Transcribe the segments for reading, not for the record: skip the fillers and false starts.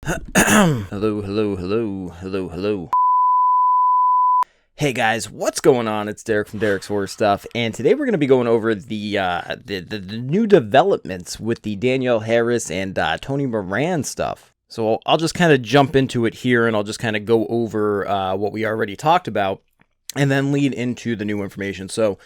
Hello. Hey guys, what's going on? It's Derek from Derek's Horror Stuff, and today we're going to be going over the new developments with the Danielle Harris and Tony Moran stuff. So I'll just kind of jump into it here, and I'll just kind of go over what we already talked about, and then lead into the new information. So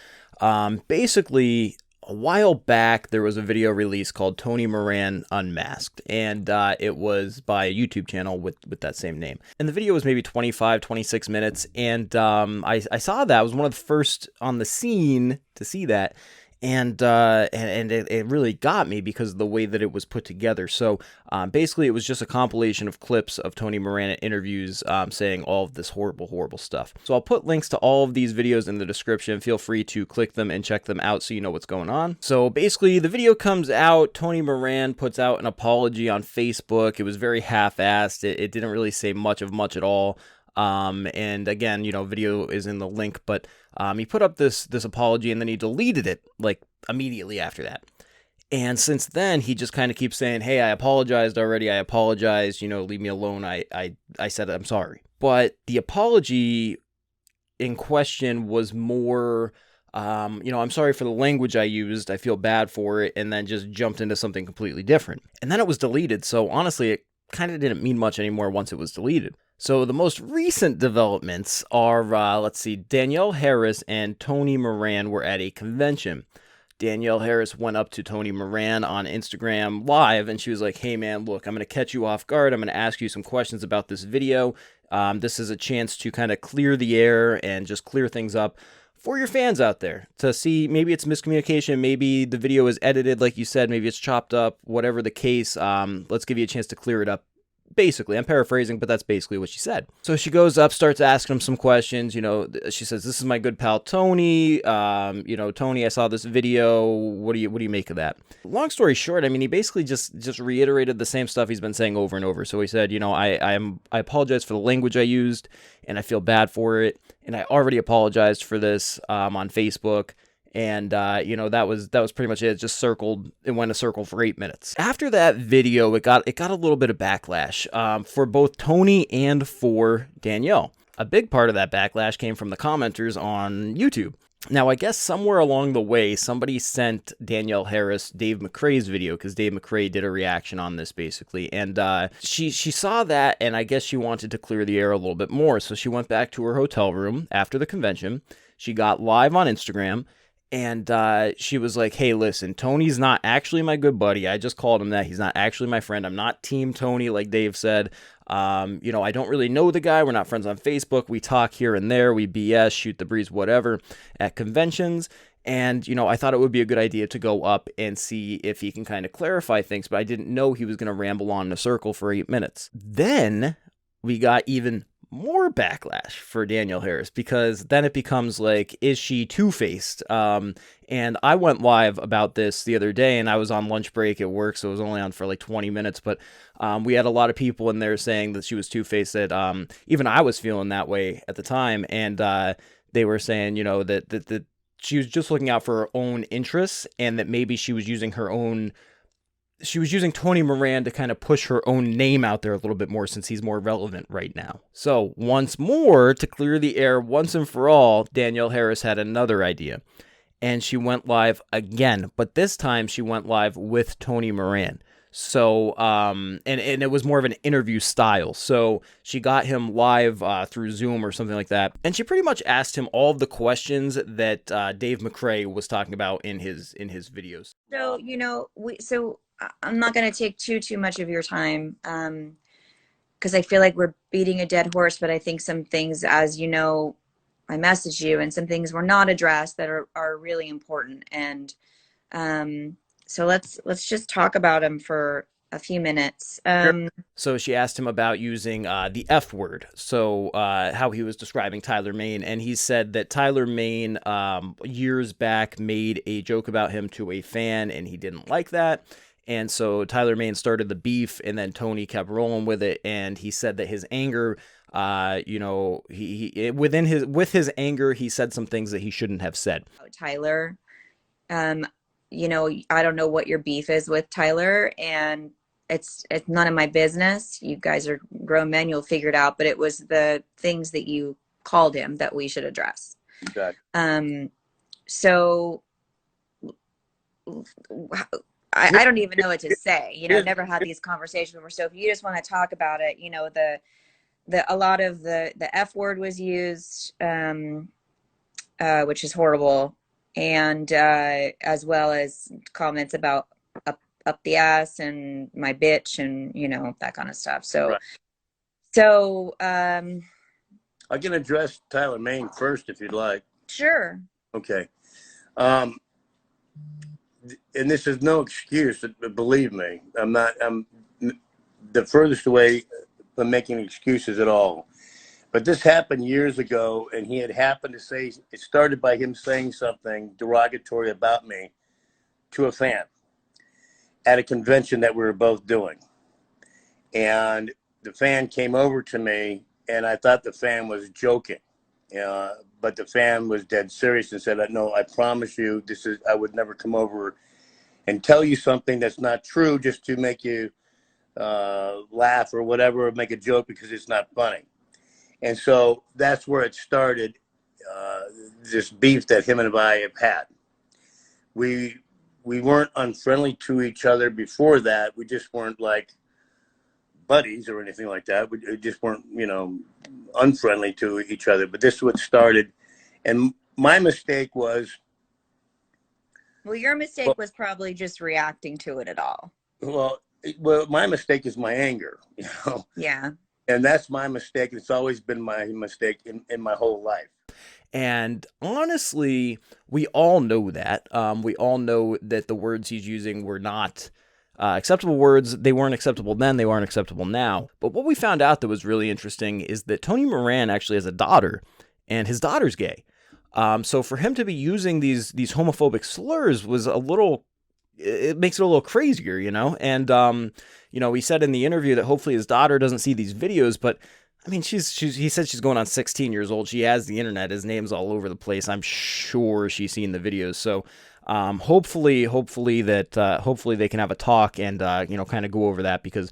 basically, a while back, there was a video release called Tony Moran Unmasked, and it was by a YouTube channel with that same name. And the video was maybe 25, 26 minutes, and I saw that. I was one of the first on the scene to see that, and it really got me because of the way that it was put together. So basically, it was just a compilation of clips of Tony Moran at interviews saying all of this horrible stuff. So I'll put links to all of these videos in the description. Feel free to click them and check them out so you know what's going on. So basically, the video comes out. Tony Moran puts out an apology on Facebook. It was very half-assed. It didn't really say much at all. And again, video is in the link, but he put up this apology and then he deleted it like immediately after that. And since then, he just kind of keeps saying, hey, I apologized already. I apologize. Leave me alone. I said I'm sorry. But the apology in question was more, I'm sorry for the language I used. I feel bad for it. And then just jumped into something completely different. And then it was deleted. So honestly, it kind of didn't mean much anymore once it was deleted. So the most recent developments are, Danielle Harris and Tony Moran were at a convention. Danielle Harris went up to Tony Moran on Instagram Live, and she was like, hey man, look, I'm going to catch you off guard. I'm going to ask you some questions about this video. This is a chance to kind of clear the air and just clear things up for your fans out there to see. Maybe it's miscommunication. Maybe the video is edited, like you said. Maybe it's chopped up, whatever the case. Let's give you a chance to clear it up. Basically, I'm paraphrasing, but that's basically what she said. So she goes up, starts asking him some questions. She says, "This is my good pal Tony. Tony, I saw this video. What do you make of that?" Long story short, he basically just reiterated the same stuff he's been saying over and over. So he said, I apologize for the language I used, and I feel bad for it, and I already apologized for this on Facebook. And, that was pretty much it. It went a circle for 8 minutes. After that video, it got a little bit of backlash for both Tony and for Danielle. A big part of that backlash came from the commenters on YouTube. Now, I guess somewhere along the way, somebody sent Danielle Harris Dave McCrae's video, because Dave McCrae did a reaction on this, basically. And she saw that, and I guess she wanted to clear the air a little bit more. So she went back to her hotel room after the convention. She got live on Instagram. And she was like, hey, listen, Tony's not actually my good buddy. I just called him that. He's not actually my friend. I'm not Team Tony, like Dave said. I don't really know the guy. We're not friends on Facebook. We talk here and there. We BS, shoot the breeze, whatever, at conventions. And, I thought it would be a good idea to go up and see if he can kind of clarify things. But I didn't know he was going to ramble on in a circle for 8 minutes. Then we got even more backlash for Danielle Harris, because then it becomes like, is she two-faced? And I went live about this the other day, and I was on lunch break at work, so it was only on for like 20 minutes, but we had a lot of people in there saying that she was two-faced, that even I was feeling that way at the time, and they were saying, that she was just looking out for her own interests, and that maybe she was using Tony Moran to kind of push her own name out there a little bit more, since he's more relevant right now. So once more, to clear the air once and for all, Danielle Harris had another idea. And she went live again, but this time she went live with Tony Moran. So, and it was more of an interview style. So she got him live through Zoom or something like that. And she pretty much asked him all of the questions that Dave McCrae was talking about in his videos. So, I'm not going to take too much of your time, because I feel like we're beating a dead horse, but I think some things, as you know, I messaged you, and some things were not addressed that are really important. And so let's just talk about them for a few minutes. So she asked him about using the F word. So how he was describing Tyler Mane. And he said that Tyler Mane years back made a joke about him to a fan, and he didn't like that. And so Tyler Mane started the beef, and then Tony kept rolling with it. And he said that his anger, with his anger, he said some things that he shouldn't have said. Tyler, I don't know what your beef is with Tyler, and it's none of my business. You guys are grown men, you'll figure it out. But it was the things that you called him that we should address. Okay. So I don't even know what to say. You know, I've never had these conversations before. So if you just want to talk about it, you know, a lot of the F word was used, which is horrible, and as well as comments about up the ass and my bitch and, you know, that kind of stuff. So, right. So I can address Tyler Main first if you'd like. Sure. Okay. And this is no excuse, believe me. I'm the furthest away from making excuses at all. But this happened years ago, and he had happened to say, it started by him saying something derogatory about me to a fan at a convention that we were both doing. And the fan came over to me, and I thought the fan was joking. But the fan was dead serious and said, no, I promise you, I would never come over and tell you something that's not true just to make you laugh or whatever, or make a joke because it's not funny. And so that's where it started, this beef that him and I have had. We weren't unfriendly to each other before that. We just weren't like buddies or anything like that. We just weren't, you know, unfriendly to each other. But this is what started. And my mistake was... Well, your mistake was probably just reacting to it at all. Well, my mistake is my anger, you know? Yeah. And that's my mistake. It's always been my mistake in my whole life. And honestly, we all know that. We all know that the words he's using were not acceptable words. They weren't acceptable then. They weren't acceptable now. But what we found out that was really interesting is that Tony Moran actually has a daughter, and his daughter's gay. So for him to be using these homophobic slurs was it makes it a little crazier, you know? And, you know, he said in the interview that hopefully his daughter doesn't see these videos, but I mean, he said she's going on 16 years old. She has the internet. His name's all over the place. I'm sure she's seen the videos. So, hopefully they can have a talk and, you know, kind of go over that, because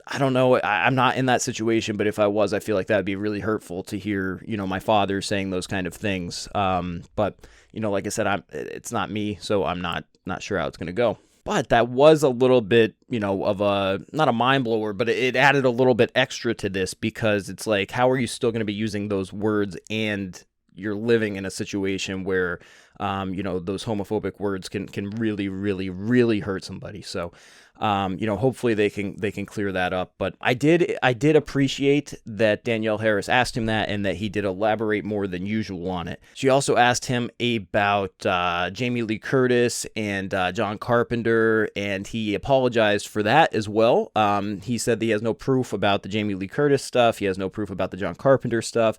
I don't know. I'm not in that situation, but if I was, I feel like that would be really hurtful to hear, you know, my father saying those kind of things. But, you know, like I said, it's not me, so I'm not sure how it's going to go. But that was a little bit, you know, of not a mind blower, but it added a little bit extra to this, because it's like, how are you still going to be using those words and you're living in a situation where, you know, those homophobic words can really, really, really hurt somebody. So, you know, hopefully they can clear that up. But I did appreciate that Danielle Harris asked him that, and that he did elaborate more than usual on it. She also asked him about Jamie Lee Curtis and John Carpenter, and he apologized for that as well. He said that he has no proof about the Jamie Lee Curtis stuff. He has no proof about the John Carpenter stuff.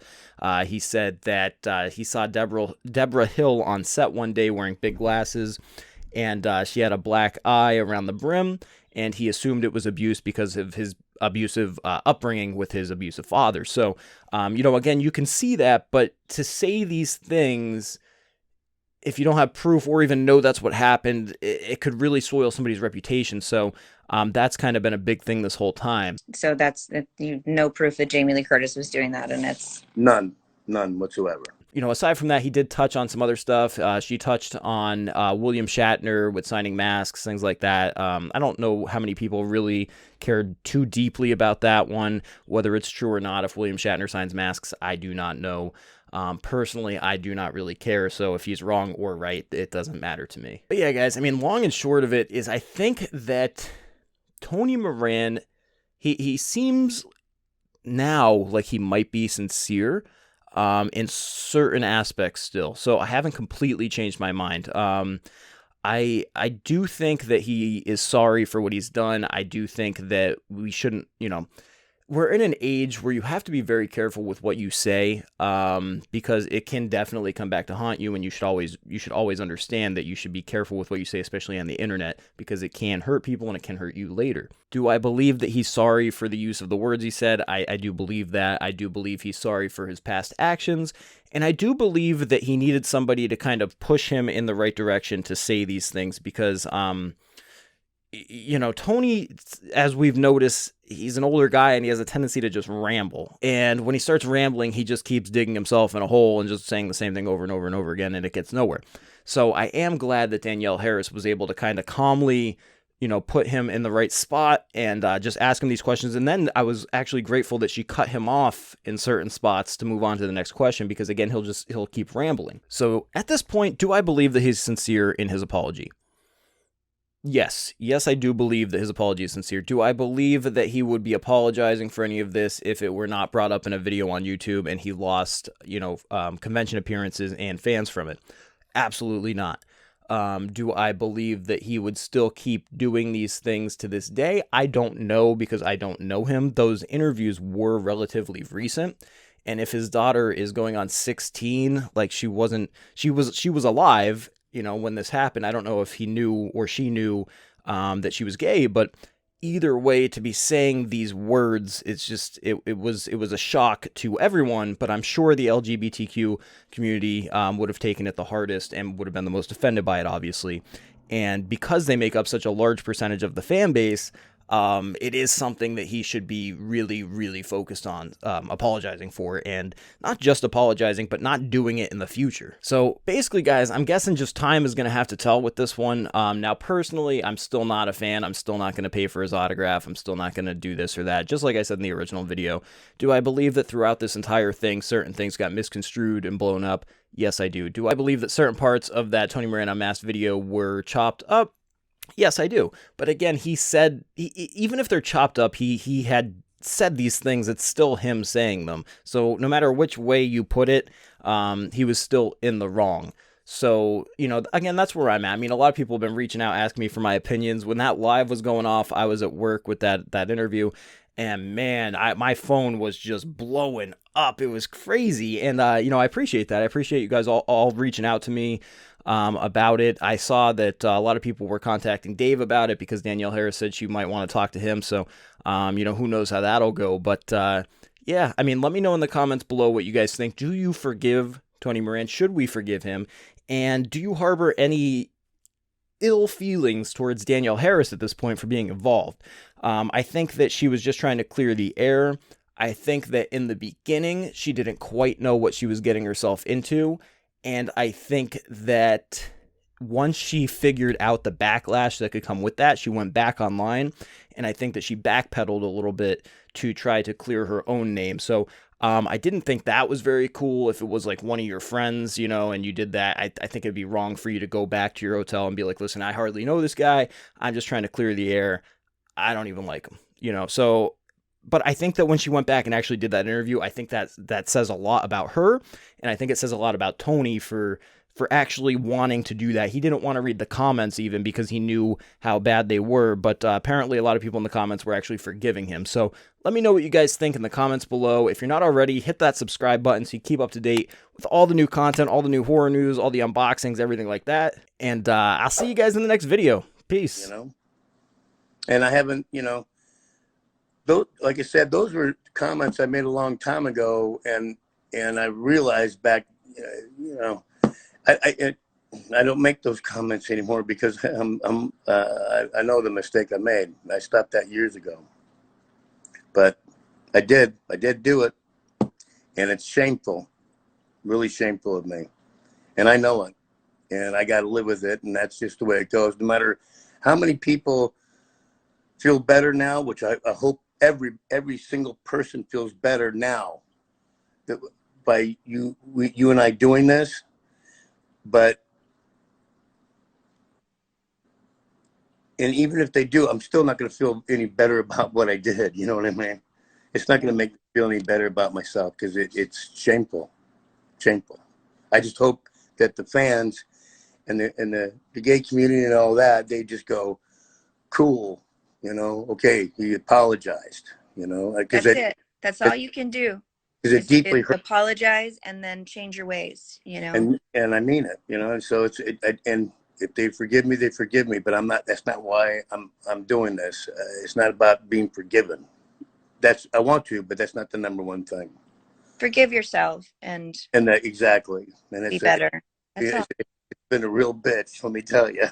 He said that he saw Deborah Hill on set one day wearing big glasses, and she had a black eye around the brim, and he assumed it was abuse because of his abusive upbringing with his abusive father. So, you know, again, you can see that, but to say these things, if you don't have proof or even know that's what happened, it could really soil somebody's reputation. So that's kind of been a big thing this whole time. So that's no proof that Jamie Lee Curtis was doing that, and it's... None whatsoever. You know, aside from that, he did touch on some other stuff. She touched on William Shatner with signing masks, things like that. I don't know how many people really cared too deeply about that one, whether it's true or not. If William Shatner signs masks, I do not know. Personally, I do not really care. So if he's wrong or right, it doesn't matter to me. But yeah, guys, I mean, long and short of it is, I think that Tony Moran, he seems now like he might be sincere in certain aspects still. So I haven't completely changed my mind. I do think that he is sorry for what he's done. I do think that we shouldn't, you know, we're in an age where you have to be very careful with what you say, because it can definitely come back to haunt you, and you should always understand that you should be careful with what you say, especially on the internet, because it can hurt people and it can hurt you later. Do I believe that he's sorry for the use of the words he said? I do believe that. I do believe he's sorry for his past actions, and I do believe that he needed somebody to kind of push him in the right direction to say these things, because you know, Tony, as we've noticed, he's an older guy and he has a tendency to just ramble. And when he starts rambling, he just keeps digging himself in a hole and just saying the same thing over and over and over again, and it gets nowhere. So I am glad that Danielle Harris was able to kind of calmly, you know, put him in the right spot and just ask him these questions. And then I was actually grateful that she cut him off in certain spots to move on to the next question, because again, he'll keep rambling. So at this point, do I believe that he's sincere in his apology? Yes, I do believe that his apology is sincere. Do I believe that he would be apologizing for any of this if it were not brought up in a video on YouTube and he lost, you know, convention appearances and fans from it? Absolutely not. Do I believe that he would still keep doing these things to this day? I don't know, because I don't know him. Those interviews were relatively recent. And if his daughter is going on 16, like she was alive, you know, when this happened. I don't know if he knew or she knew that she was gay, but either way, to be saying these words, it's just, it was a shock to everyone, but I'm sure the LGBTQ community would have taken it the hardest and would have been the most offended by it, obviously. And because they make up such a large percentage of the fan base, it is something that he should be really, really focused on apologizing for, and not just apologizing, but not doing it in the future. So basically, guys, I'm guessing just time is going to have to tell with this one. Now, personally, I'm still not a fan. I'm still not going to pay for his autograph. I'm still not going to do this or that. Just like I said in the original video, do I believe that throughout this entire thing, certain things got misconstrued and blown up? Yes, I do. Do I believe that certain parts of that Tony Moran Unmasked video were chopped up? Yes, I do. But again, he said, even if they're chopped up, he had said these things. It's still him saying them. So no matter which way you put it, he was still in the wrong. So, you know, again, that's where I'm at. I mean, a lot of people have been reaching out, asking me for my opinions. When that live was going off, I was at work with that interview. And man, my phone was just blowing up. It was crazy. And, you know, I appreciate that. I appreciate you guys all reaching out to me about it. I saw that a lot of people were contacting Dave about it because Danielle Harris said she might want to talk to him. So, you know, who knows how that'll go. But, yeah, I mean, let me know in the comments below what you guys think. Do you forgive Tony Moran? Should we forgive him? And do you harbor any ill feelings towards Danielle Harris at this point for being involved? I think that she was just trying to clear the air. I think that in the beginning, she didn't quite know what she was getting herself into. And I think that once she figured out the backlash that could come with that, she went back online. And I think that she backpedaled a little bit to try to clear her own name. So I didn't think that was very cool. If it was like one of your friends, you know, and you did that, I think it'd be wrong for you to go back to your hotel and be like, listen, I hardly know this guy. I'm just trying to clear the air. I don't even like him, you know. So, but I think that when she went back and actually did that interview, I think that says a lot about her. And I think it says a lot about Tony for actually wanting to do that. He didn't want to read the comments even because he knew how bad they were. But apparently a lot of people in the comments were actually forgiving him. So let me know what you guys think in the comments below. If you're not already, hit that subscribe button so you keep up to date with all the new content, all the new horror news, all the unboxings, everything like that. And I'll see you guys in the next video. Peace. You know, and I haven't, you know, those, like I said, those were comments I made a long time ago, and I realized back, you know, I don't make those comments anymore because I know the mistake I made. I stopped that years ago, but I did do it, and it's shameful, really shameful of me, and I know it, and I got to live with it, and that's just the way it goes. No matter how many people feel better now, which I hope every single person feels better now that by you and I doing this, but and even if they do, I'm still not going to feel any better about what I did. You know what I mean? It's not going to make me feel any better about myself because it's shameful. I just hope that the fans and the gay community and all that, they just go, cool, you know, okay, he apologized, you know. That's it. That's all you can do. Because it deeply hurt. Apologize and then change your ways, you know. And I mean it, you know. And so and if they forgive me, they forgive me. But I'm not. That's not why I'm doing this. It's not about being forgiven. I want to, but that's not the number one thing. Forgive yourself and that exactly. And be better. It's been a real bitch, let me tell you.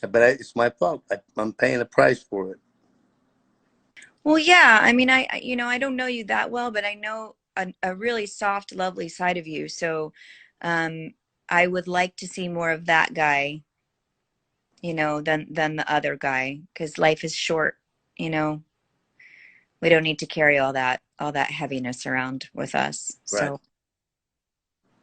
But it's my fault. I'm paying a price for it. Well, yeah. I mean, I don't know you that well, but I know a really soft, lovely side of you. So, um, I would like to see more of that guy, than the other guy, because life is short. You know, we don't need to carry all that heaviness around with us. Right. So,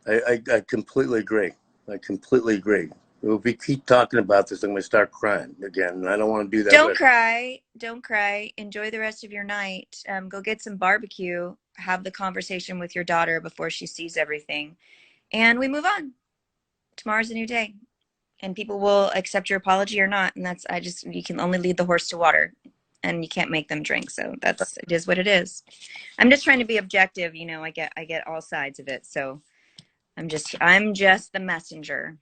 I completely agree. I completely agree. If we keep talking about this, I'm going to start crying again. And I don't want to do that. don't cry. Don't cry. Enjoy the rest of your night. Go get some barbecue. Have the conversation with your daughter before she sees everything, and we move on. Tomorrow's a new day. And people will accept your apology or not, and you can only lead the horse to water, and you can't make them drink. So it is what it is. I'm just trying to be objective. I get all sides of it. So I'm just the messenger.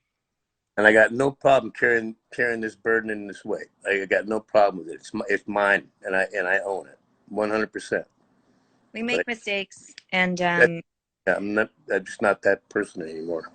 And I got no problem carrying this burden in this way. I got no problem with it. It's mine, and I own it 100%. We make mistakes, and I'm just not that person anymore.